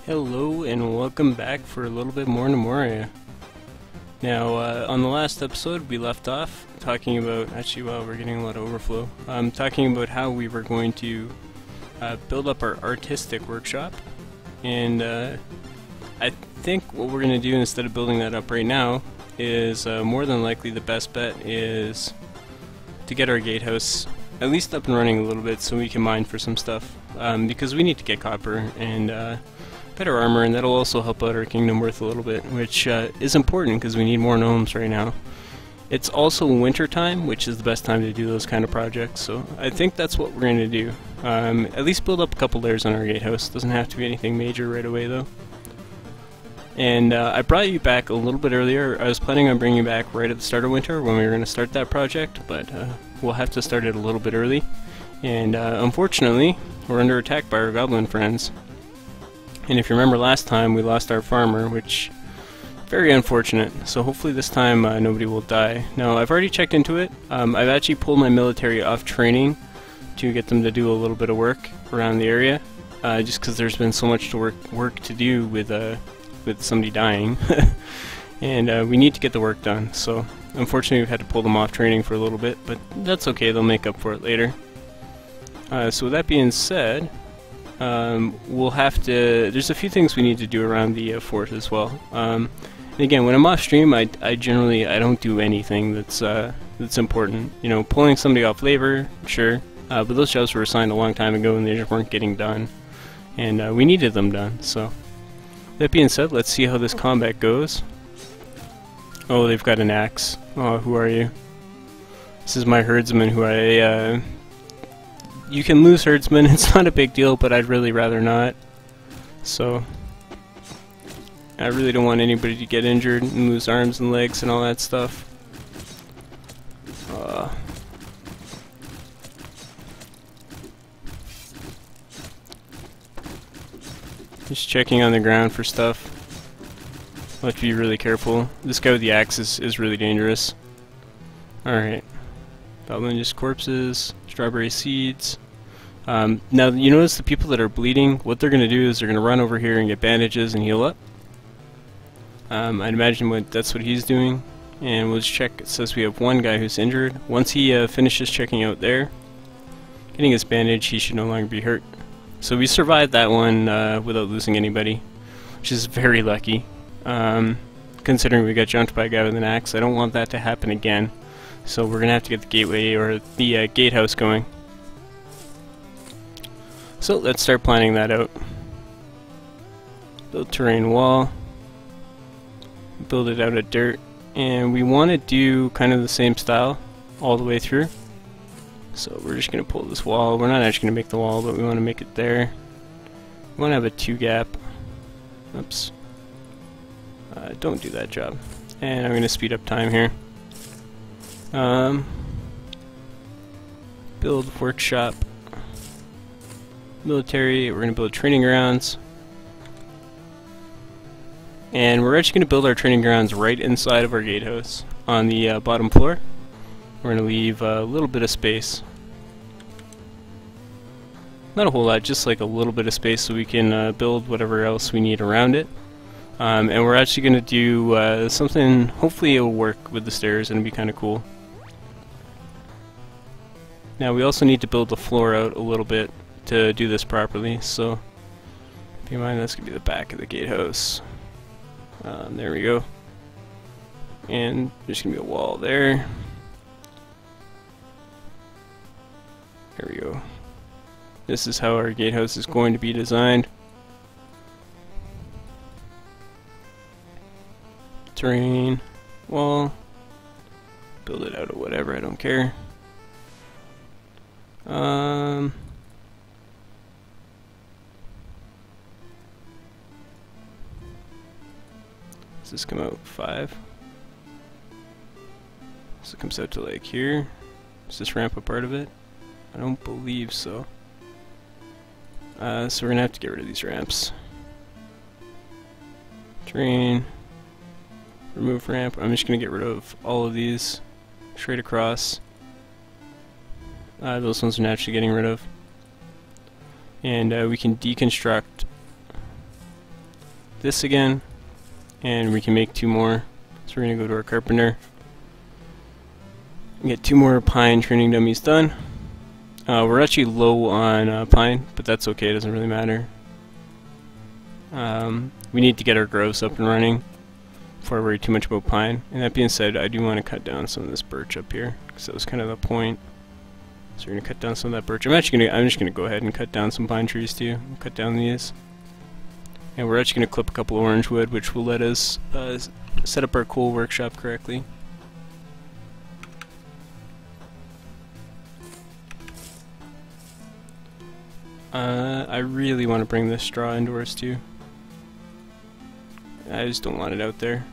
Hello and welcome back for a little bit more Gnomoria. Now, on the last episode we left off talking about, wow, we're getting a lot of overflow, talking about how we were going to build up our artistic workshop, and I think what we're going to do instead of building that up right now is more than likely the best bet is to get our gatehouse at least up and running a little bit so we can mine for some stuff, because we need to get copper and better armor, and that'll also help out our kingdom worth a little bit, which is important because we need more gnomes right now. It's also winter time, which is the best time to do those kind of projects, so I think that's what we're going to do. At least build up a couple layers on our gatehouse. Doesn't have to be anything major right away though. And I brought you back a little bit earlier. I was planning on bringing you back right at the start of winter when we were going to start that project, but we'll have to start it a little bit early. And unfortunately, we're under attack by our goblin friends. And if you remember last time, we lost our farmer, which very unfortunate. So hopefully this time nobody will die. Now, I've already checked into it. I've actually pulled my military off training to get them to do a little bit of work around the area, just because there's been so much work to do with somebody dying, and we need to get the work done. So unfortunately, we've had to pull them off training for a little bit, but that's okay. They'll make up for it later. So with that being said, we'll have to. There's a few things we need to do around the fort as well. And again, when I'm off stream, I generally don't do anything that's important. You know, pulling somebody off labor, sure, but those jobs were assigned a long time ago and they just weren't getting done, and we needed them done. So that being said, let's see how this combat goes. Oh, they've got an axe. Oh, who are you? This is my herdsman who you can lose herdsmen, it's not a big deal, but I'd really rather not. So, I really don't want anybody to get injured and lose arms and legs and all that stuff. Just checking on the ground for stuff. I'll have to be really careful. This guy with the axe is really dangerous. Alright. Goblin just corpses, strawberry seeds. Now, you notice the people that are bleeding, what they're going to do is they're going to run over here and get bandages and heal up. I'd imagine that's what he's doing. And we'll just check. It says we have one guy who's injured. Once he finishes checking out there, getting his bandage, he should no longer be hurt. So we survived that one without losing anybody, which is very lucky. Considering we got jumped by a guy with an axe, I don't want that to happen again. So we're going to have to get the gateway or the gatehouse going. So let's start planning that out. Build terrain wall. Build it out of dirt. And we want to do kind of the same style all the way through. So we're just going to pull this wall. We're not actually going to make the wall, but we want to make it there. We want to have a 2 gap. Oops. Don't do that job. And I'm going to speed up time here. Build workshop, military. We're going to build training grounds, and we're actually going to build our training grounds right inside of our gatehouse on the bottom floor. We're going to leave a little bit of space, not a whole lot, just like a little bit of space so we can build whatever else we need around it. And we're actually going to do something. Hopefully, it'll work with the stairs and it'll be kind of cool. Now we also need to build the floor out a little bit to do this properly, so keep in mind that's going to be the back of the gatehouse. There we go. And there's going to be a wall there. There we go. This is how our gatehouse is going to be designed. Terrain, wall, build it out of whatever, I don't care. Does this come out 5? So it comes out to like here. Does this ramp a part of it? I don't believe so. So we're gonna have to get rid of these ramps. Terrain, remove ramp. I'm just gonna get rid of all of these straight across. Those ones are naturally getting rid of. And we can deconstruct this again, and we can make 2 more. So we're going to go to our carpenter, get 2 more pine training dummies done. We're actually low on pine, but that's okay, it doesn't really matter. We need to get our groves up and running before I worry too much about pine. And that being said, I do want to cut down some of this birch up here, because that was kind of the point. So we're going to cut down some of that birch. I'm just going to go ahead and cut down some pine trees too. We'll cut down these. And we're actually going to clip a couple of orange wood, which will let us set up our coal workshop correctly. I really want to bring this straw indoors too. I just don't want it out there.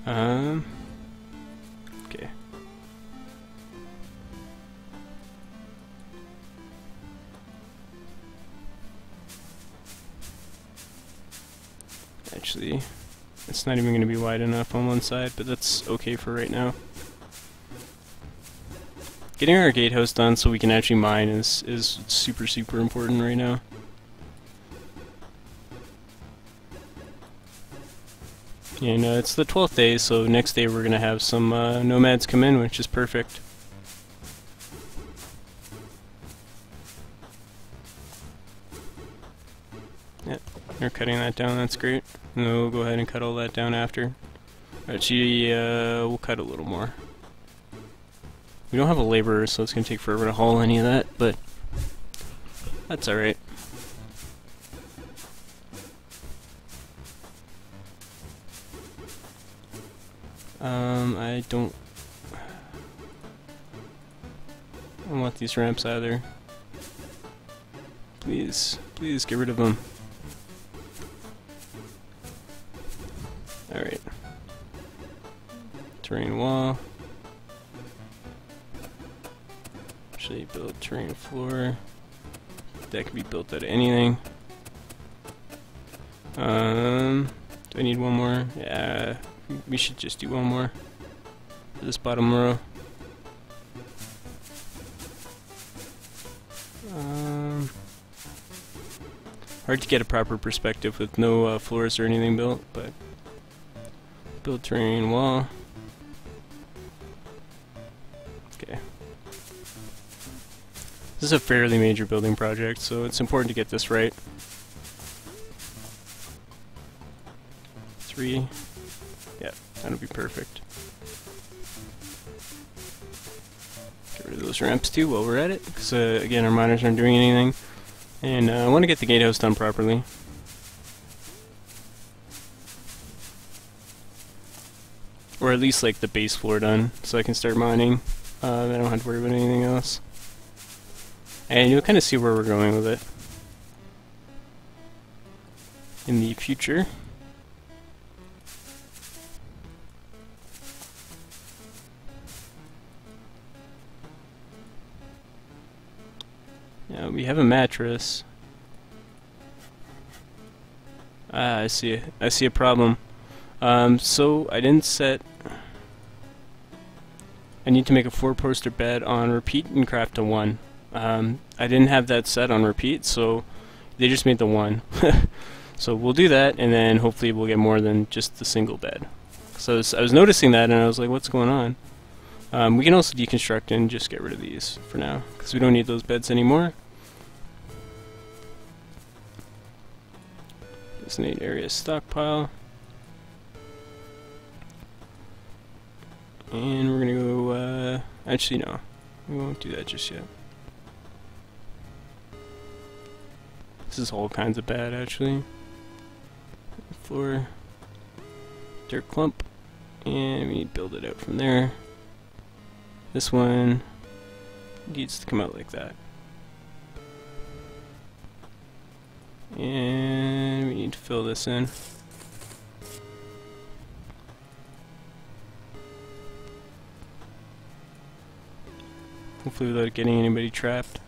Okay. Actually, it's not even going to be wide enough on one side, but that's okay for right now. Getting our gatehouse done so we can actually mine is super important right now. And it's the 12th day, so next day we're going to have some nomads come in, which is perfect. Yep, they're cutting that down, that's great. And then we'll go ahead and cut all that down after. Actually, we'll cut a little more. We don't have a laborer, so it's going to take forever to haul any of that, but that's alright. I don't want these ramps either. Please get rid of them. Alright. Terrain wall. Actually, build terrain floor. That can be built out of anything. Do I need one more? Yeah, we should just do one more for this bottom row. Hard to get a proper perspective with no floors or anything built, but build terrain wall. Okay. This is a fairly major building project, so it's important to get this right. 3. Yeah, that'll be perfect. Get rid of those ramps too while we're at it, because again, our miners aren't doing anything. And I want to get the gatehouse done properly. Or at least like the base floor done, so I can start mining. I don't have to worry about anything else. And you'll kind of see where we're going with it in the future. Now we have a mattress. Ah, I see a problem. So I didn't set. I need to make a 4-poster bed on repeat and craft a 1. I didn't have that set on repeat, so they just made the 1. So we'll do that, and then hopefully we'll get more than just the single bed. So I was noticing that, and I was like, what's going on? We can also deconstruct and just get rid of these for now, because we don't need those beds anymore. Designate area stockpile. And we're gonna go, actually no, we won't do that just yet. This is all kinds of bad, actually. Floor, dirt clump, and we need to build it out from there. This one needs to come out like that. And we need to fill this in. Hopefully without getting anybody trapped.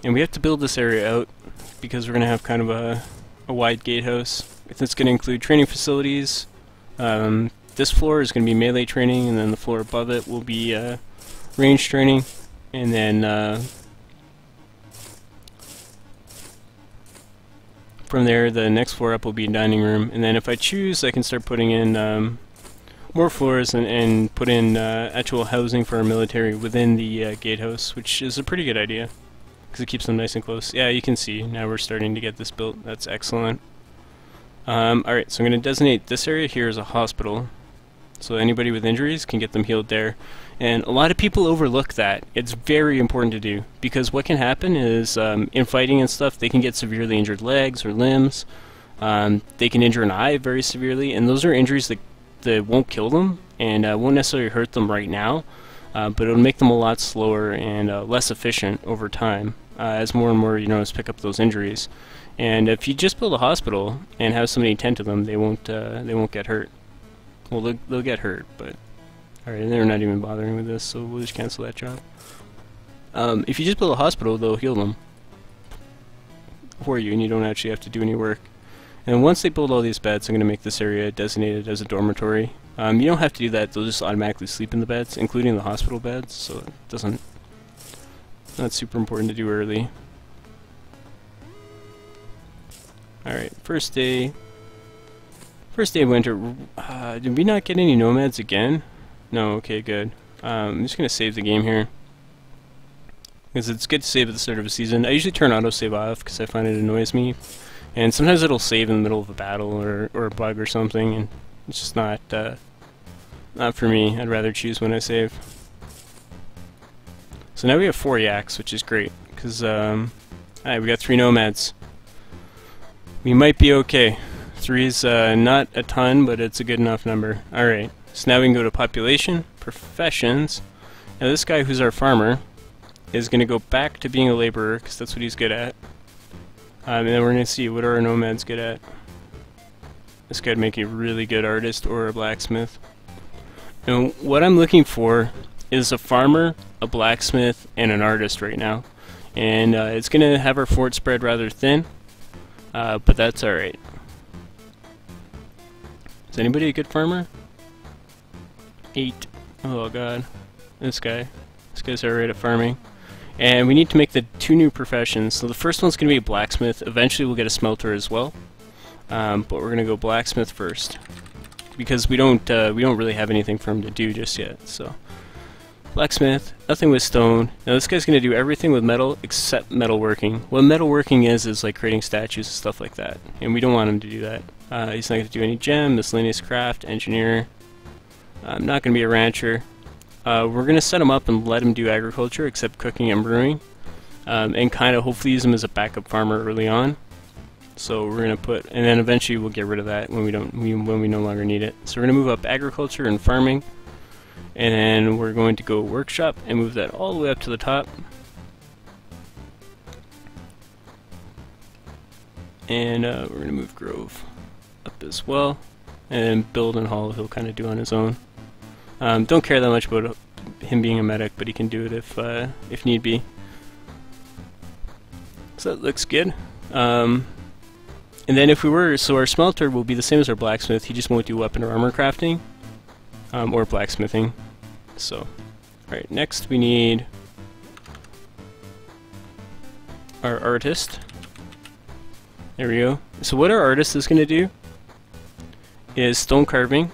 And we have to build this area out because we're going to have kind of a wide gatehouse. It's going to include training facilities. This floor is going to be melee training, and then the floor above it will be range training. And then From there, the next floor up will be a dining room, and then if I choose, I can start putting in more floors and put in actual housing for our military within the gatehouse, which is a pretty good idea, because it keeps them nice and close. Yeah, you can see, now we're starting to get this built. That's excellent. Alright, so I'm going to designate this area here as a hospital, so anybody with injuries can get them healed there. And a lot of people overlook that. It's very important to do, because what can happen is in fighting and stuff, they can get severely injured legs or limbs. They can injure an eye very severely, and those are injuries that won't kill them and won't necessarily hurt them right now, but it'll make them a lot slower and less efficient over time as more and more pick up those injuries. And if you just build a hospital and have somebody tend to them, they won't get hurt. Well, they'll get hurt, but alright, they're not even bothering with this, so we'll just cancel that job. If you just build a hospital, they'll heal them for you, and you don't actually have to do any work. And once they build all these beds, I'm going to make this area designated as a dormitory. You don't have to do that, they'll just automatically sleep in the beds, including the hospital beds, so it not super important to do early. Alright, first day of winter. Did we not get any nomads again? No, okay, good. I'm just going to save the game here, because it's good to save at the start of a season. I usually turn autosave off because I find it annoys me. And sometimes it'll save in the middle of a battle or a bug or something, and it's just not for me. I'd rather choose when I save. So now we have 4 yaks, which is great, because alright, we got 3 nomads. We might be okay. 3 is not a ton, but it's a good enough number. Alright, so now we can go to population, professions. Now this guy who's our farmer is going to go back to being a laborer, because that's what he's good at. And then we're going to see what are our nomads good at. This guy'd make a really good artist or a blacksmith. Now what I'm looking for is a farmer, a blacksmith, and an artist right now. And it's going to have our fort spread rather thin, but that's alright. Is anybody a good farmer? 8. Oh god. This guy's alright at farming. And we need to make the 2 new professions. So the first one's going to be a blacksmith. Eventually we'll get a smelter as well. But we're going to go blacksmith first, because we don't really have anything for him to do just yet. So blacksmith, nothing with stone. Now this guy's going to do everything with metal except metalworking. What metalworking is like creating statues and stuff like that. And we don't want him to do that. He's not going to do any gem, miscellaneous craft, engineer. Not going to be a rancher. We're going to set him up and let him do agriculture, except cooking and brewing, and kind of hopefully use him as a backup farmer early on. So we're going to put, and then eventually we'll get rid of that when we no longer need it. So we're going to move up agriculture and farming, and then we're going to go workshop and move that all the way up to the top. And we're going to move Grove up as well, and Build and Haul he'll kind of do on his own. Don't care that much about him being a medic, but he can do it if need be. So that looks good. And then so our smelter will be the same as our blacksmith. He just won't do weapon or armor crafting, or blacksmithing. So, alright, next we need our artist. There we go. So what our artist is going to do is stone carving,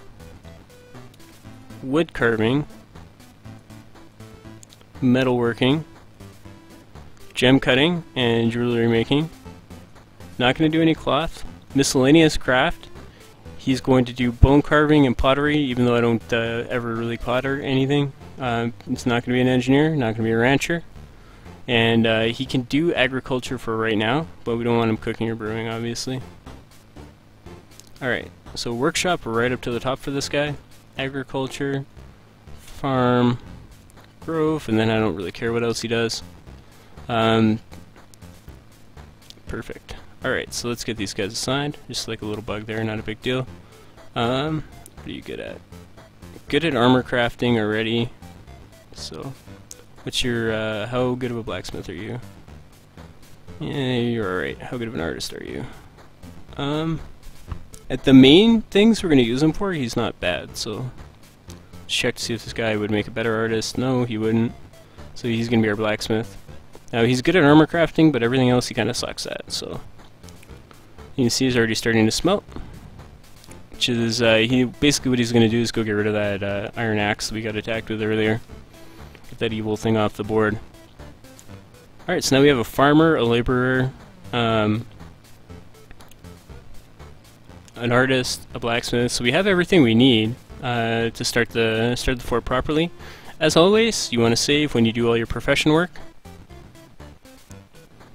wood carving, metalworking, gem cutting, and jewelry making. Not going to do any cloth. Miscellaneous craft. He's going to do bone carving and pottery, even though I don't ever really potter anything. He's not going to be an engineer, not going to be a rancher. And he can do agriculture for right now, but we don't want him cooking or brewing, obviously. Alright, so workshop right up to the top for this guy. Agriculture, farm, grove, and then I don't really care what else he does. Perfect. Alright, so let's get these guys assigned. Just like a little bug there, not a big deal. What are you good at? Good at armor crafting already. So, what's your, how good of a blacksmith are you? Yeah, you're alright. How good of an artist are you? At the main things we're going to use him for, he's not bad, so check to see if this guy would make a better artist. No, he wouldn't. So he's going to be our blacksmith. Now he's good at armor crafting, but everything else he kind of sucks at, so You can see he's already starting to smelt, which is basically what he's going to do is go get rid of that iron axe that we got attacked with earlier. Get that evil thing off the board. Alright, so now we have a farmer, a laborer, an artist, a blacksmith, so we have everything we need to start the fort properly. As always, you want to save when you do all your profession work.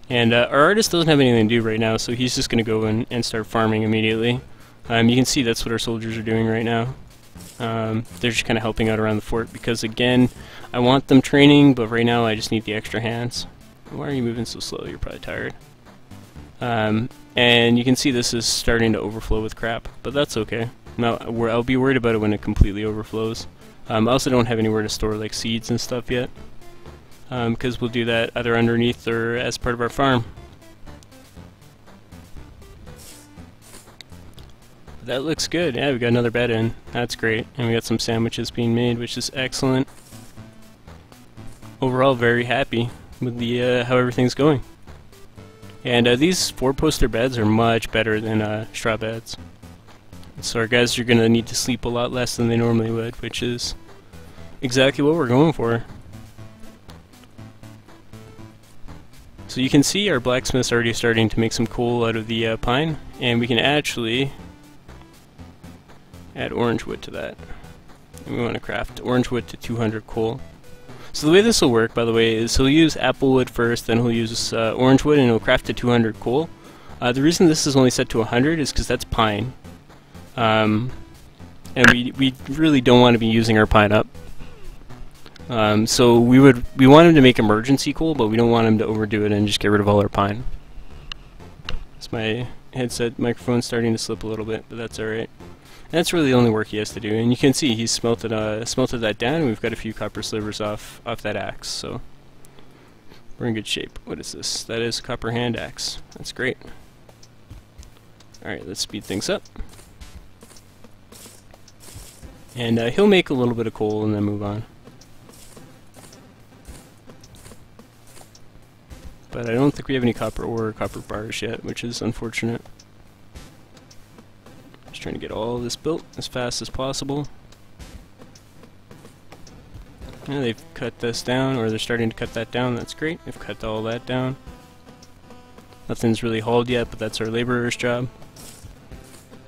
And our artist doesn't have anything to do right now, so he's just going to go and start farming immediately. You can see that's what our soldiers are doing right now. They're just kind of helping out around the fort because, again, I want them training, but right now I just need the extra hands. Why are you moving so slow? You're probably tired. And you can see this is starting to overflow with crap, but that's okay. Now, I'll be worried about it when it completely overflows. I also don't have anywhere to store like seeds and stuff yet, because we'll do that either underneath or as part of our farm. That looks good. Yeah, we got another bed in. That's great. And we got some sandwiches being made, which is excellent. Overall, very happy with the how everything's going. And these 4-poster beds are much better than straw beds. So our guys are going to need to sleep a lot less than they normally would, which is exactly what we're going for. So you can see our blacksmith's already starting to make some coal out of the pine, and we can actually add orange wood to that. And we want to craft orange wood to 200 coal. So the way this will work, by the way, is he'll use apple wood first, then he'll use orange wood, and he'll craft to 200 coal. The reason this is only set to 100 is because that's pine. And we really don't want to be using our pine up. So we want him to make emergency coal, but we don't want him to overdo it and just get rid of all our pine. It's my headset microphone starting to slip a little bit, but that's alright. That's really the only work he has to do, and you can see he's smelted that down, and we've got a few copper slivers off that axe, so we're in good shape. What is this? That is a copper hand axe. That's great. Alright, let's speed things up. And he'll make a little bit of coal and then move on. But I don't think we have any copper or copper bars yet, which is unfortunate. Just trying to get all this built as fast as possible. Yeah, they've cut this down, or they're starting to cut that down. That's great. They've cut all that down. Nothing's really hauled yet, but that's our laborer's job.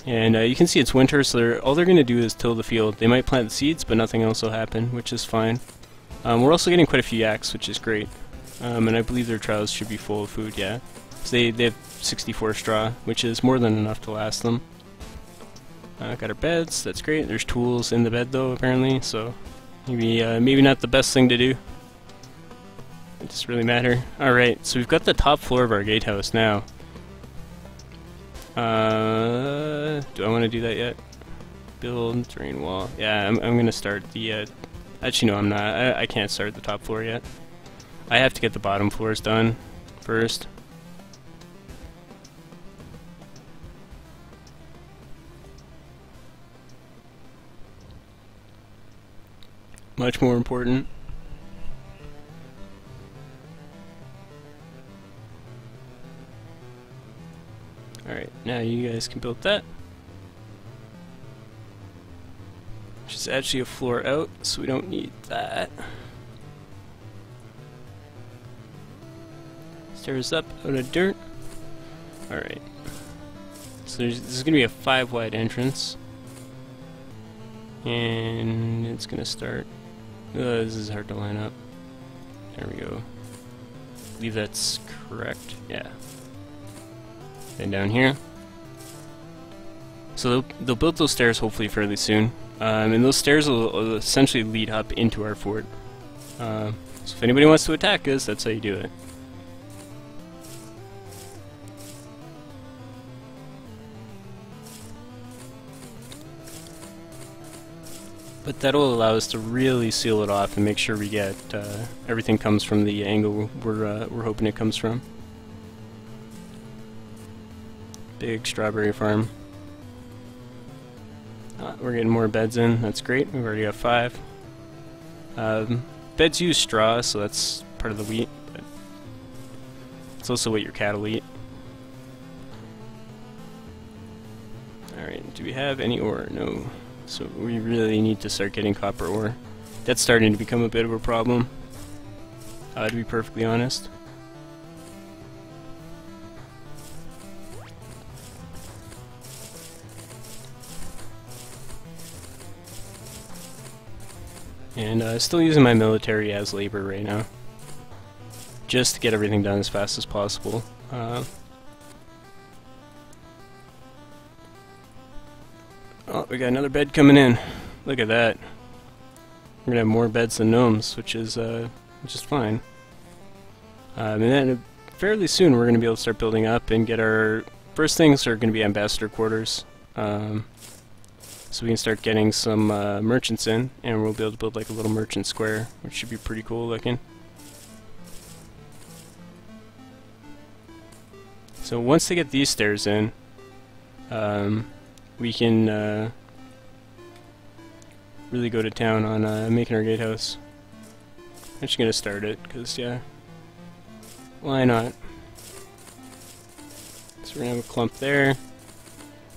And you can see it's winter, so all they're going to do is till the field. They might plant the seeds, but nothing else will happen, which is fine. We're also getting quite a few yaks, which is great. And I believe their troughs should be full of food, yeah. So they have 64 straw, which is more than enough to last them. Got our beds, that's great. There's tools in the bed though, apparently, so maybe not the best thing to do. It doesn't really matter. Alright, so we've got the top floor of our gatehouse now. Do I want to do that yet? Build terrain wall. Yeah, I'm gonna start the actually no, I'm not. I can't start the top floor yet. I have to get the bottom floors done first. Much more important. Alright, now you guys can build that. Which is actually a floor out, so we don't need that. Stairs up out of dirt. Alright. So this is going to be a 5-wide entrance. And it's going to start. This is hard to line up. There we go. I believe that's correct. Yeah. Then down here. So they'll build those stairs hopefully fairly soon. And those stairs will essentially lead up into our fort. So if anybody wants to attack us, that's how you do it. But that'll allow us to really seal it off and make sure we get everything comes from the angle we're hoping it comes from. Big strawberry farm. We're getting more beds in. That's great. We've already got 5. Beds use straw, so that's part of the wheat. But it's also what your cattle eat. Alright, do we have any ore? No. So we really need to start getting copper ore. That's starting to become a bit of a problem, to be perfectly honest. And still using my military as labor right now, just to get everything done as fast as possible. Oh, we got another bed coming in. Look at that. We're gonna have more beds than gnomes, which is fine. And then fairly soon we're gonna be able to start building up and get our first things are gonna be ambassador quarters. So we can start getting some merchants in, and we'll be able to build like a little merchant square, which should be pretty cool looking. So once they get these stairs in, we can really go to town on making our gatehouse. I'm just gonna start it, because yeah, why not? So we're gonna have a clump there,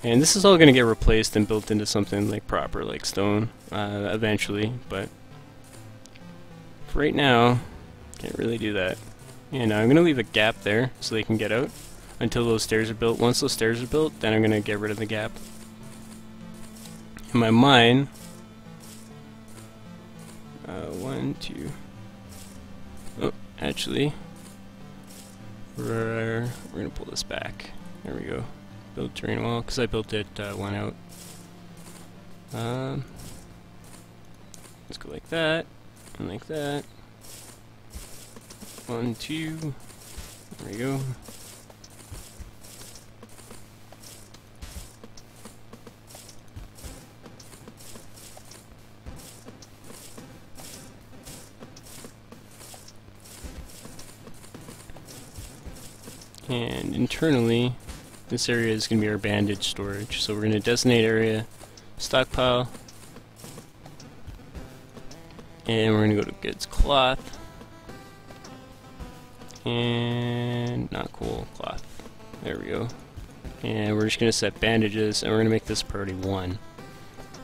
and this is all gonna get replaced and built into something like proper, like stone, eventually, but for right now, can't really do that. And I'm gonna leave a gap there so they can get out until those stairs are built. Once those stairs are built, then I'm gonna get rid of the gap. In my mine, 1, 2. Oh, actually, we're gonna pull this back. There we go. Build terrain wall, because I built it one out. Let's go like that, and like that. 1, 2. There we go. And internally, this area is going to be our bandage storage. So we're going to designate area, stockpile, and we're going to go to goods cloth, and not cool cloth. There we go. And we're just going to set bandages, and we're going to make this priority 1.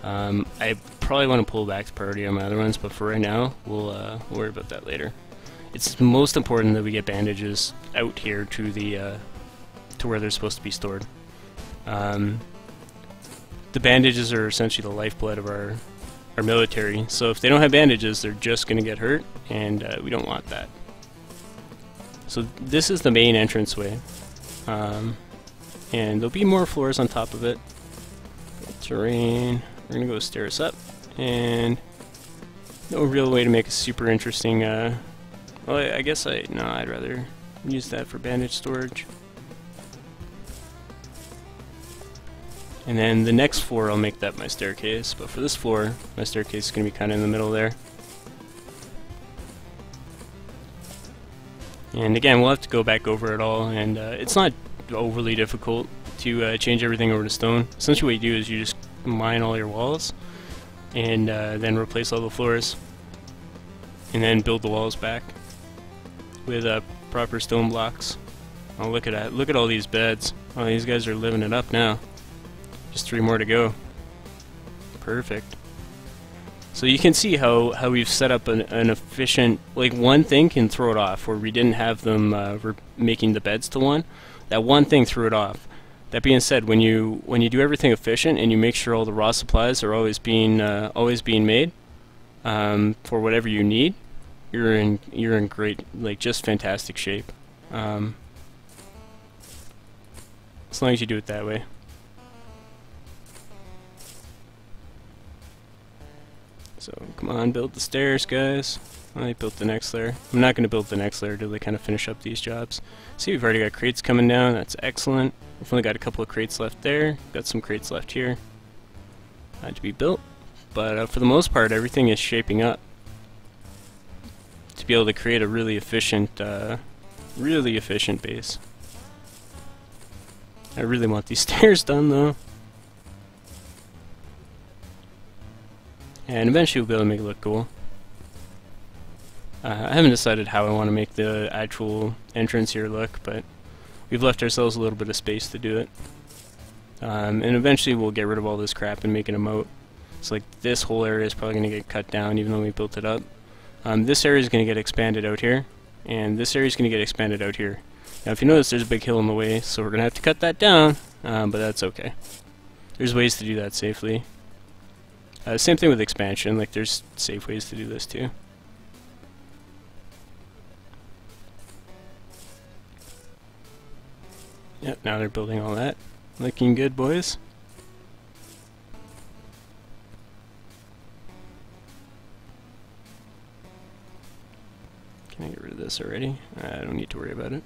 I probably want to pull back the priority on my other ones, but for right now, we'll worry about that later. It's most important that we get bandages out here to the to where they're supposed to be stored. The bandages are essentially the lifeblood of our military, so if they don't have bandages, they're just going to get hurt, and we don't want that. So this is the main entranceway, and there'll be more floors on top of it. Terrain. We're going to go stairs up, and no real way to make a super interesting. Well, I guess I'd rather use that for bandage storage. And then the next floor, I'll make that my staircase. But for this floor, my staircase is going to be kind of in the middle there. And again, we'll have to go back over it all, and it's not overly difficult to change everything over to stone. Essentially what you do is you just mine all your walls, and then replace all the floors, and then build the walls back with proper stone blocks. Oh, look at that. Look at all these beds. Oh, these guys are living it up now. Just 3 more to go. Perfect. So you can see how we've set up an efficient, like one thing can throw it off, where we didn't have them making the beds to one. That one thing threw it off. That being said, when you do everything efficient and you make sure all the raw supplies are always being made for whatever you need, you're in great, like, just fantastic shape. As long as you do it that way. So come on, build the stairs, guys. I built the next layer. I'm not going to build the next layer till they kind of finish up these jobs. See, we've already got crates coming down. That's excellent. We've only got a couple of crates left there. Got some crates left here to be built. But for the most part, everything is shaping up to be able to create a really efficient base. I really want these stairs done, though. And eventually we'll be able to make it look cool. I haven't decided how I want to make the actual entrance here look, but we've left ourselves a little bit of space to do it. And eventually we'll get rid of all this crap and make it a moat. So like this whole area is probably going to get cut down even though we built it up. This area is going to get expanded out here, and this area is going to get expanded out here. Now if you notice, there's a big hill in the way, so we're going to have to cut that down, but that's okay. There's ways to do that safely. Same thing with expansion, like there's safe ways to do this too. Yep, now they're building all that. Looking good, boys. Can I get rid of this already? I don't need to worry about it.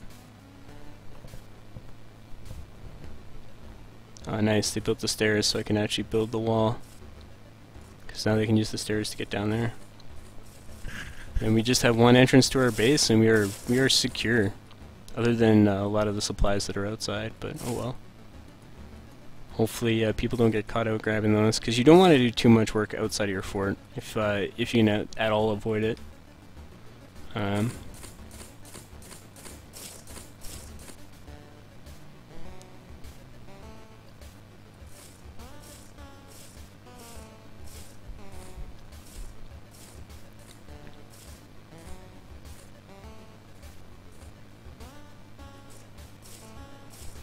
Oh, nice, they built the stairs so I can actually build the wall. Because now they can use the stairs to get down there. And we just have one entrance to our base, and we are secure. Other than a lot of the supplies that are outside, but oh well. Hopefully people don't get caught out grabbing those, because you don't want to do too much work outside of your fort if you can at all avoid it.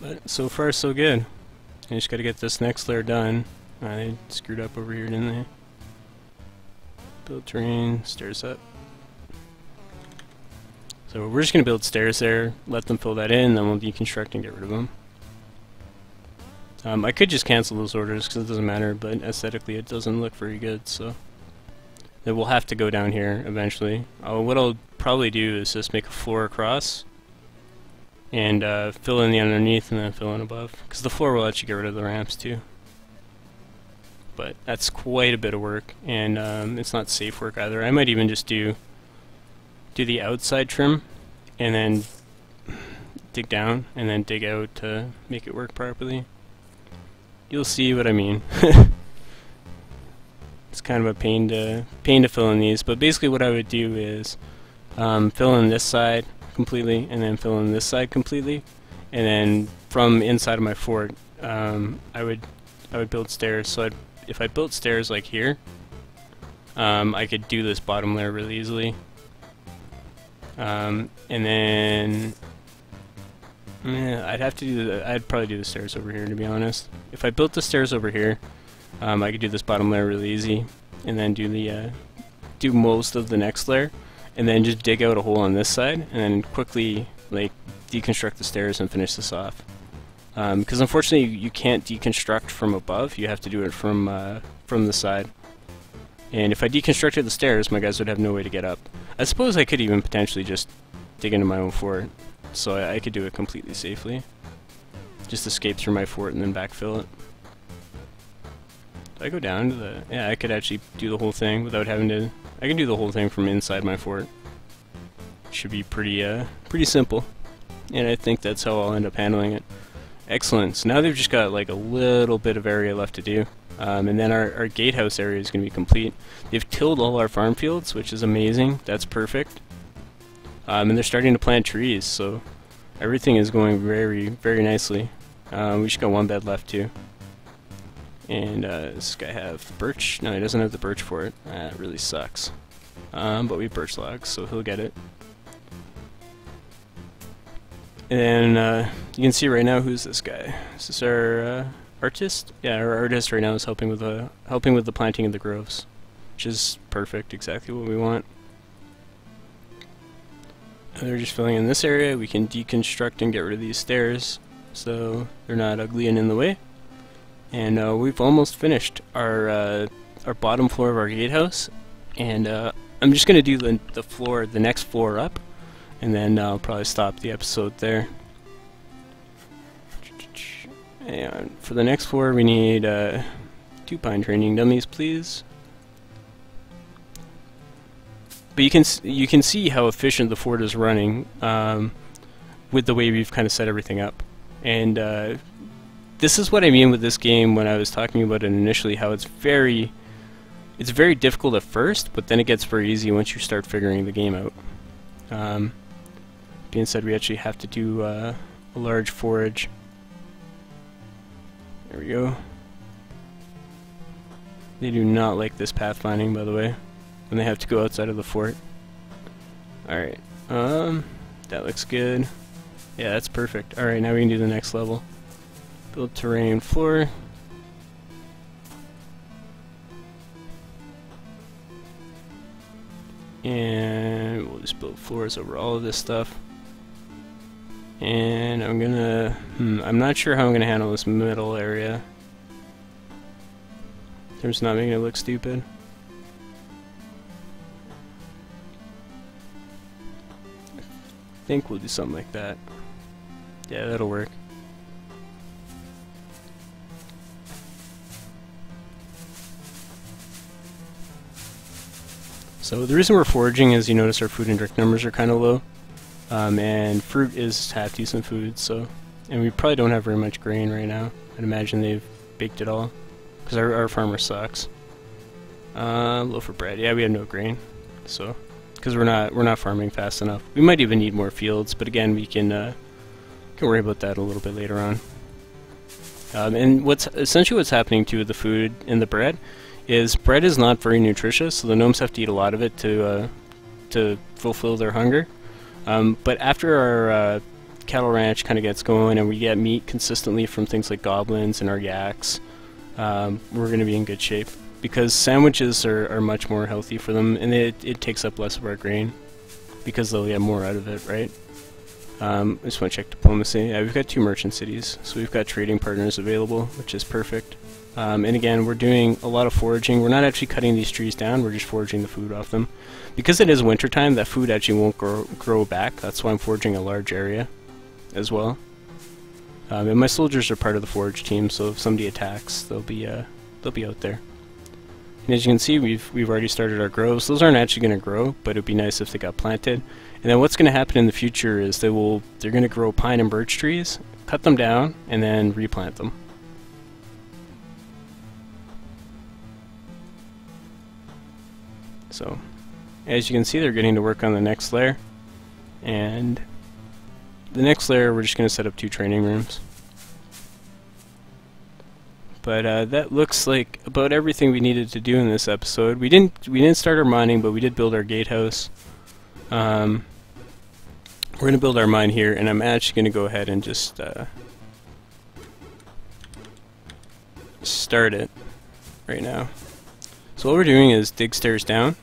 But so far so good. I just gotta get this next layer done. I screwed up over here, didn't I? Build terrain, stairs up. So we're just gonna build stairs there, let them fill that in, then we'll deconstruct and get rid of them. I could just cancel those orders because it doesn't matter, but aesthetically it doesn't look very good, so then we'll have to go down here eventually. What I'll probably do is just make a floor across and fill in the underneath and then fill in above, because the floor will let you get rid of the ramps too. But that's quite a bit of work, and it's not safe work either. I might even just do the outside trim and then dig down and then dig out to make it work properly. You'll see what I mean. It's kind of a pain to fill in these, but basically what I would do is fill in this side completely and then fill in this side completely, and then from inside of my fort I would build stairs. So if I built stairs like here, I could do this bottom layer really easily. And then I'd probably do the stairs over here, to be honest. If I built the stairs over here, I could do this bottom layer really easy, and then do most of the next layer, and then just dig out a hole on this side, and then quickly like deconstruct the stairs and finish this off. Because unfortunately you can't deconstruct from above; you have to do it from the side. And if I deconstructed the stairs, my guys would have no way to get up. I suppose I could even potentially just dig into my own fort, so I could do it completely safely. Just escape through my fort and then backfill it. Do I go down to the... Yeah, I could actually do the whole thing without having to... I can do the whole thing from inside my fort. Should be pretty simple. And I think that's how I'll end up handling it. Excellent. So now they've just got like a little bit of area left to do. And then our gatehouse area is going to be complete. They've tilled all our farm fields, which is amazing. That's perfect. And they're starting to plant trees, so everything is going very, very nicely. We just got one bed left too. And does this guy have the birch? No, he doesn't have the birch for it. That really sucks. But we have birch logs, so he'll get it. And you can see right now, who's this guy? Is this our artist? Yeah, our artist right now is helping with the planting of the groves, which is perfect, exactly what we want. They're just filling in this area. We can deconstruct and get rid of these stairs so they're not ugly and in the way. And we've almost finished our bottom floor of our gatehouse. And I'm just gonna do the next floor up, and then I'll probably stop the episode there. And for the next floor, we need 2 pine training dummies, please. But you can see how efficient the fort is running with the way we've kind of set everything up. And this is what I mean with this game when I was talking about it initially, how it's very difficult at first, but then it gets very easy once you start figuring the game out. Being said, we actually have to do a large forage. There we go. They do not like this pathfinding, by the way, when they have to go outside of the fort. Alright, that looks good. Yeah, that's perfect. Alright, now we can do the next level. Build terrain floor. And we'll just build floors over all of this stuff. And I'm gonna, I'm not sure how I'm gonna handle this middle area. In terms of not making it look stupid. I think we'll do something like that. Yeah, that'll work. So the reason we're foraging is, you notice our food and drink numbers are kind of low, and fruit is half decent food. So, and we probably don't have very much grain right now. I'd imagine they've baked it all, because our farmer sucks. Loaf of bread. Yeah, we have no grain, so because we're not farming fast enough. We might even need more fields, but again, we can worry about that a little bit later on. And essentially what's happening to the food and the bread is not very nutritious, so the gnomes have to eat a lot of it to fulfill their hunger. But after our cattle ranch kind of gets going and we get meat consistently from things like goblins and our yaks, we're going to be in good shape, because sandwiches are much more healthy for them, and it takes up less of our grain because they'll get more out of it, right? I just want to check diplomacy. Yeah, we've got 2 merchant cities, so we've got trading partners available, which is perfect. And again, we're doing a lot of foraging. We're not actually cutting these trees down, we're just foraging the food off them. Because it is wintertime, that food actually won't grow back. That's why I'm foraging a large area as well. And my soldiers are part of the forage team, so if somebody attacks, they'll be out there. And as you can see, we've already started our groves. Those aren't actually going to grow, but it'd be nice if they got planted. And then what's going to happen in the future is they're going to grow pine and birch trees, cut them down, and then replant them. So, as you can see, they're getting to work on the next layer, and the next layer we're just going to set up 2 training rooms. But that looks like about everything we needed to do in this episode. We didn't start our mining, but we did build our gatehouse. We're going to build our mine here, and I'm actually going to go ahead and just start it right now. So what we're doing is dig stairs down,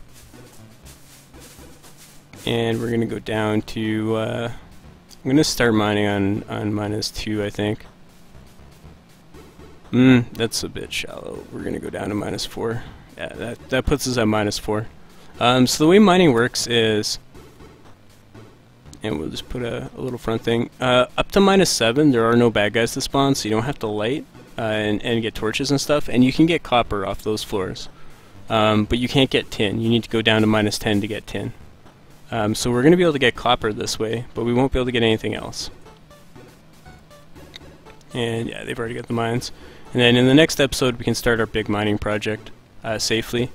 and we're going to go down to, I'm going to start mining on -2, I think. That's a bit shallow. We're going to go down to -4. Yeah, that puts us at -4. So the way mining works is, and we'll just put a little front thing, up to -7 there are no bad guys to spawn, so you don't have to light and get torches and stuff, and you can get copper off those floors. But you can't get tin. You need to go down to -10 to get tin. So we're going to be able to get copper this way, but we won't be able to get anything else. And yeah, they've already got the mines. And then in the next episode we can start our big mining project safely.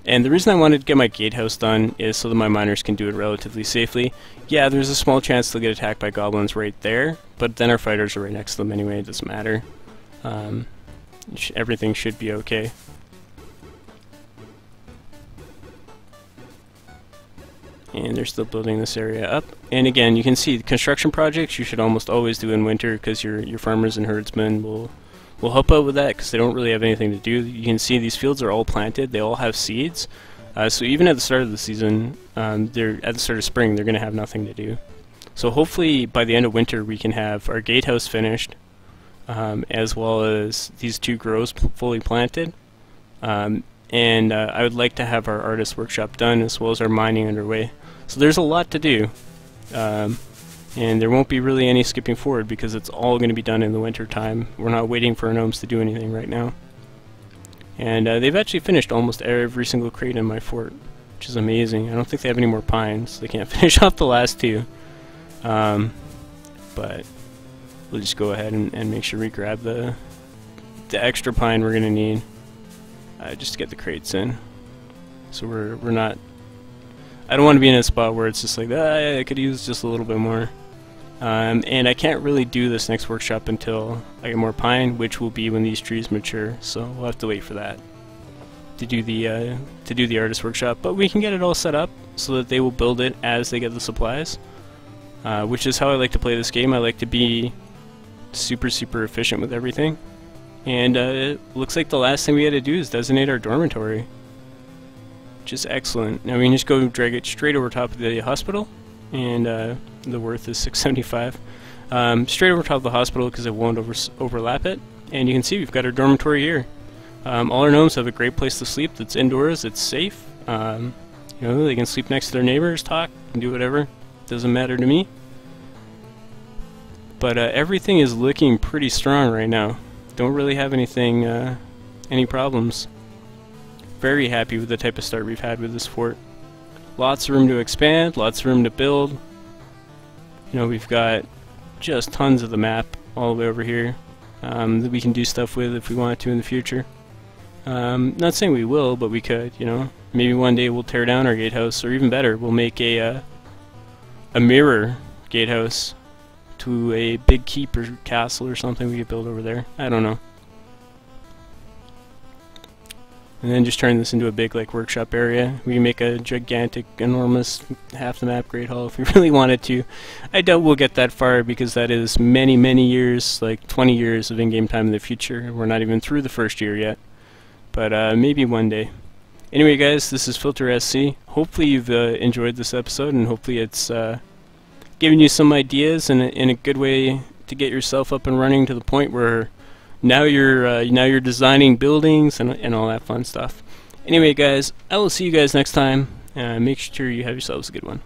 And the reason I wanted to get my gatehouse done is so that my miners can do it relatively safely. Yeah, there's a small chance they'll get attacked by goblins right there, but then our fighters are right next to them anyway, it doesn't matter. Everything should be okay. And they're still building this area up. And again, you can see the construction projects you should almost always do in winter, because your farmers and herdsmen will help out with that, because they don't really have anything to do. You can see these fields are all planted, they all have seeds. So even at the start of the season, at the start of spring, they're going to have nothing to do. So hopefully by the end of winter we can have our gatehouse finished, as well as these 2 groves fully planted. And I would like to have our artist workshop done, as well as our mining underway. So there's a lot to do, and there won't be really any skipping forward, because it's all going to be done in the winter time. We're not waiting for our gnomes to do anything right now. And they've actually finished almost every single crate in my fort, which is amazing. I don't think they have any more pines. They can't finish off the last 2. But we'll just go ahead and make sure we grab the extra pine we're going to need. Just to get the crates in. So we're not, I don't want to be in a spot where it's just like, I could use just a little bit more. And I can't really do this next workshop until I get more pine, which will be when these trees mature, so we'll have to wait for that to do the artist workshop. But we can get it all set up so that they will build it as they get the supplies, which is how I like to play this game. I like to be super efficient with everything. And it looks like the last thing we had to do is designate our dormitory, which is excellent. Now we can just go drag it straight over top of the hospital, and the worth is 675. Straight over top of the hospital because it won't overlap it. And you can see we've got our dormitory here. All our gnomes have a great place to sleep that's indoors, it's safe. You know, they can sleep next to their neighbors, talk, and do whatever. Doesn't matter to me. But everything is looking pretty strong right now. Don't really have anything, any problems. Very happy with the type of start we've had with this fort. Lots of room to expand, lots of room to build. You know, we've got just tons of the map all the way over here that we can do stuff with if we wanted to in the future. Not saying we will, but we could, you know. Maybe one day we'll tear down our gatehouse, or even better, we'll make a mirror gatehouse to a big keep or castle or something we could build over there. I don't know. And then just turn this into a big like workshop area. We can make a gigantic, enormous, half the map Great Hall if we really wanted to. I doubt we'll get that far because that is many years, like 20 years of in-game time in the future. We're not even through the first year yet. But maybe one day. Anyway guys, this is Filtersc. Hopefully you've enjoyed this episode, and hopefully it's giving you some ideas and in a good way to get yourself up and running to the point where now you're designing buildings and all that fun stuff. Anyway guys, I will see you guys next time. Make sure you have yourselves a good one.